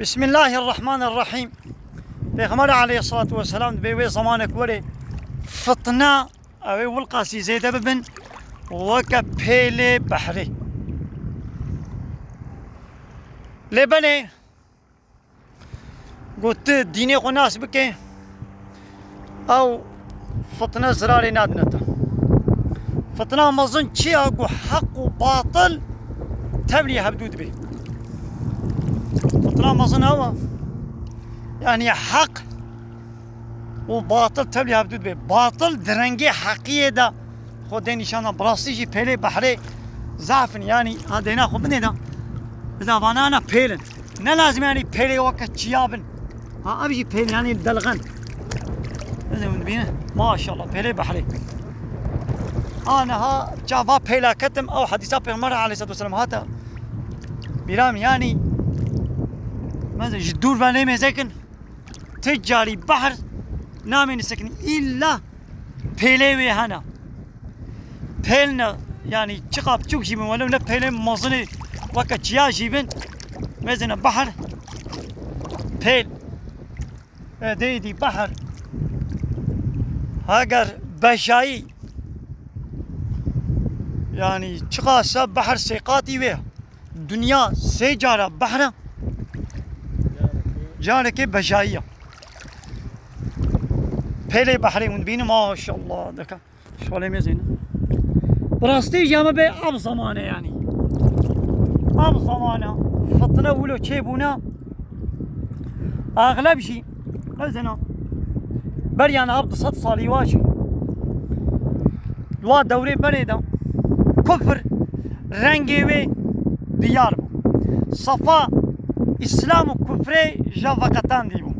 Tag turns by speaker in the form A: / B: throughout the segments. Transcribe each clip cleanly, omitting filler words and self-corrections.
A: بسم الله الرحمن الرحيم. پیغمبر علیه الصلاة والسلام به زمانك وری فتنة او والقاسي زيده ببن وكا بيلي بحري لبني قلت ديني قناس بكي او فتنة زراري نادنتا فتنة مظن چي اقو حق وباطل تبلي هبدود بي فتنة مظن هوا يعني حق وباطل تبلي هبدود بي باطل درنگي حقية دا خودين نشانا براستيجي بيلي بحري زعفن يعني هادينا خو بني دا اذا بانانا بيلن نه لازم يعني بيلي وقت چيابن ها ابجي بيلي يعني دلغن زي من بينا ما شاء الله بيلي بحري انا ها جافا بيلا كتم او حديثا بيغمبر عليه الصلاه والسلام هاتا بيرام يعني ماذا جدور باني مزكن تجاري بحر نامي نسكن الا بيلي وهنا بيلنا يعني چقاب چوك جيبن ولو نه بيلي مازني وقت جيا جيبن مزنا بحر بيل دي بحر هاجر بشاي يعني چقاسا بحر سيقاتي ويه دنيا سيجارة بحر جارك بشاية بيلي بحري من بين ما شاء الله دكا شغله مزينة براستي جامع بي اب زمانه يعني اب زمانه فطنه ولو تشيبونا اغلب شيء مزنا بريان عبد صد صالي واجي لوا دوري بريدا كفر رنگي وي ديار بو صفا اسلام وكفر جافقتان دي بو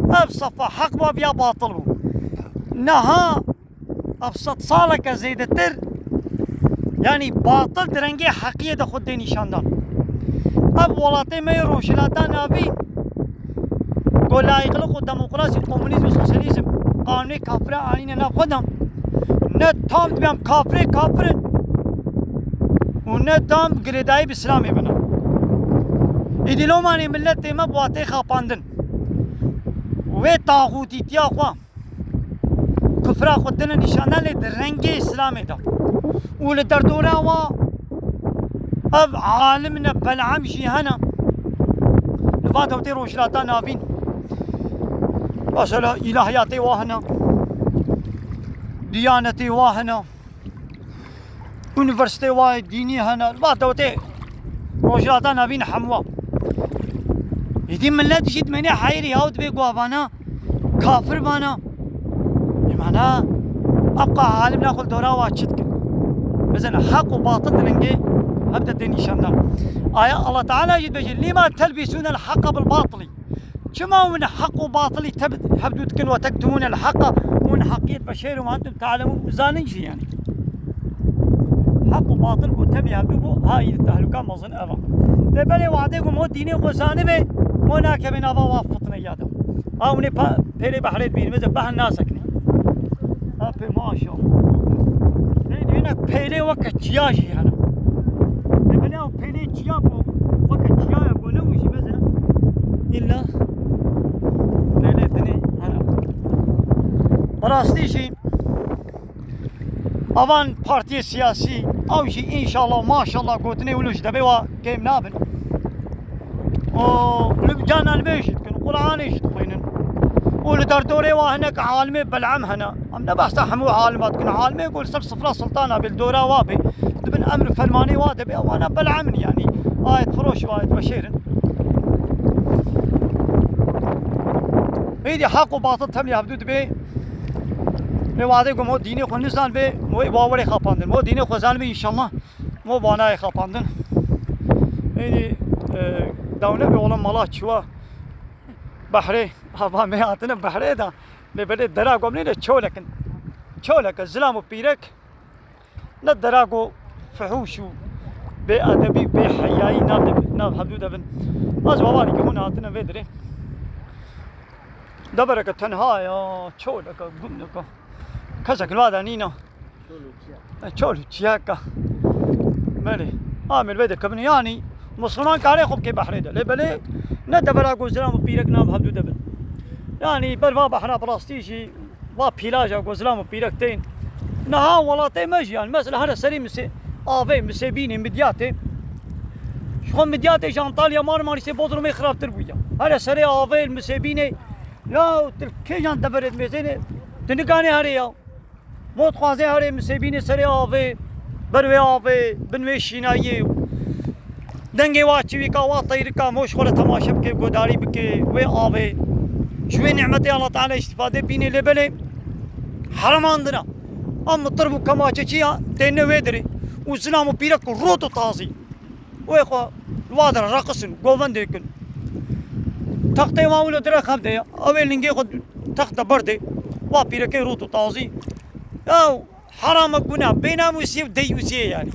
A: اب صفا حق بو بيا باطل بو نها ابسط صالك زيدتر يعني باطل درنگي حقية دا خود دي نشاندان اب ولاتي ما روشلاتان ابي قول لا يخلقوا ديمقراطية كومونيزم وسوسياليزم قانوني كافرة عيننا ناخدهم نتام بيام كافرين ونتام قريداي بإسلامي بنا إذا لو ماني ملت ما بواتي خاباندن وي طاغوتي تيا خوا كفرا خدنا نشانه لدرنگي إسلامي دا ولدردورا و اب عالمنا بلعم شي هنا لفات وتي روشلاتا نافين مثلا إلهياتي واهنا ديانتي واهنا يونيفرسيتي واي ديني هنا لفات وتي روشلاتا نافين حموا يدي من لا تجد مني حيري هاود بيقوا بانا كافر بانا بمعنى ابقى عالم ناخذ دورا واتشتك مثلا حق وباطل ننجي هبدا الدين شامنا آية الله تعالى يجد بجل لما تلبسون الحق بالباطل كما من حق وباطل هبدوتكن وتكتمون الحق ومن حقية بشير وانتم تعلمون زاننشي يعني حق وباطل وتبي هبدوكو هاي التهلكة مظن أبا لبني وعديكم هو ديني وزانبه هناك من أبا وافطنا يادا هاوني بيلي بحريت بين مزل بحر ناسكني أبي ما شاء الله هنا بيلي وقت جياجي هنا لبني أو بيلي جيابو وقت جيابو نوشي مثلا إلا بيلي دني هنا براستي شي أوان بارتي سياسي أو شي إن شاء الله ما شاء الله قوتني ولوش دبيوا كيم نابن ولبجانا البيشت كن قرآن يشتقينن ولدردوري وهناك عالمي بلعم هنا أمنا بحث حمو عالمات كن عالمي يقول صفرا سلطانة بالدورة وابي دبن أمر فلماني وادبي وانا بلعمني يعني آية فروش وآية بشير هيدي حق وباطل تملي هبدود بي وعديكم مو ديني خو نزان بي مو باوري خاباندن مو ديني خو زان بي إن شاء الله مو باناي خاباندن هيدي دولة بيولن ملاك شوا بحري هوا مياتنا بحري دا لبلد دراغو مني تشولك الزلام وبيرك ندراغو فحوشو بأدبي بحياي ناب حدود بن از ووالي كهون هاتنا بدري دبرك تنهايا تشولك قمنك كذا كلوادا نينا تشولو تشياكا مالي عامل بدك كبن يعني مسلمان كاري خب كي بحري ده لبلي ندبر غوزلام بيرك نام هبدو دبل يعني بروا بحرا براستيجي وا بيلاجا غوزلام بيركتين نها والله تيمج يعني مثلا هذا سري مسي افي مسبيني مدياتي شو مدياتي جانطاليا مارماري سي بودرمي خراب تربويا هذا سري افي المسبيني لا كي جان دبرت مزينه تنقاني هريا موت خوازي هري مسبيني سري افي بروي افي بنوي شينايي دنگي واتشي ويكا واطيركا موش ولا تماشا بكي قداري بكي وي افي شوي نعمتي الله تعالى استفاده بيني لبلي حرام عندنا ام طربو كما تشيا تين ويدري وسلام بيرك روتو تازي ويخو الوادر رقصن غوفنديكن تختي ما ولا درا خبدي اول نجي خد تخت بردي وا بيرك روتو تازي او حرام كنا بينا مسيب ديوسي يعني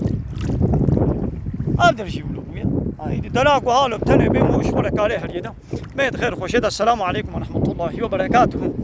A: اقدر شي بلويا هاي دلاكو حالو تني بموش ولا كالي هريدا بيت خير خوشيدا السلام عليكم ورحمه الله وبركاته